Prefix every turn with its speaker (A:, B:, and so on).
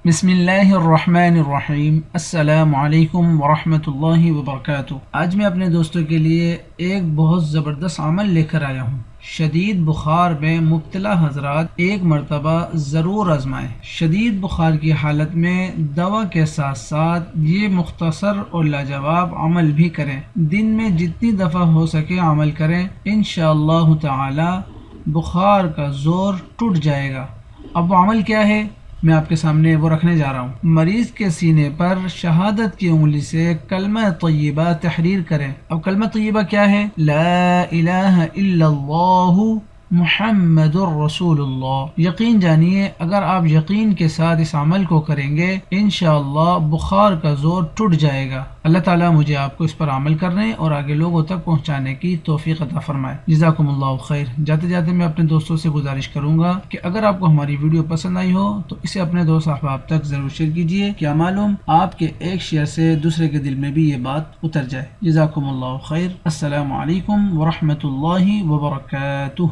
A: بسم اللہ الرحمن الرحیم۔ السلام علیکم ورحمۃ اللہ وبرکاتہ۔ آج میں اپنے دوستوں کے لیے ایک بہت زبردست عمل لے کر آیا ہوں۔ شدید بخار میں مبتلا حضرات ایک مرتبہ ضرور آزمائیں۔ شدید بخار کی حالت میں دوا کے ساتھ ساتھ یہ مختصر اور لاجواب عمل بھی کریں۔ دن میں جتنی دفعہ ہو سکے عمل کریں، انشاءاللہ تعالی بخار کا زور ٹوٹ جائے گا۔ اب وہ عمل کیا ہے، میں آپ کے سامنے وہ رکھنے جا رہا ہوں۔ مریض کے سینے پر شہادت کی انگلی سے کلمہ طیبہ تحریر کریں۔ اب کلمہ طیبہ کیا ہے؟ لا الہ الا اللہ محمد الرسول اللہ۔ یقین جانیے اگر آپ یقین کے ساتھ اس عمل کو کریں گے، انشاءاللہ بخار کا زور ٹوٹ جائے گا۔ اللہ تعالیٰ مجھے آپ کو اس پر عمل کرنے اور آگے لوگوں تک پہنچانے کی توفیق عطا فرمائے۔ جزاکم اللہ خیر۔ جاتے جاتے میں اپنے دوستوں سے گزارش کروں گا کہ اگر آپ کو ہماری ویڈیو پسند آئی ہو تو اسے اپنے دوست احباب تک ضرور شیئر کیجیے، کیا معلوم آپ کے ایک شیئر سے دوسرے کے دل میں بھی یہ بات اتر جائے۔ جزاکم اللہ خیر۔ السلام علیکم ورحمۃ اللہ وبرکاتہ۔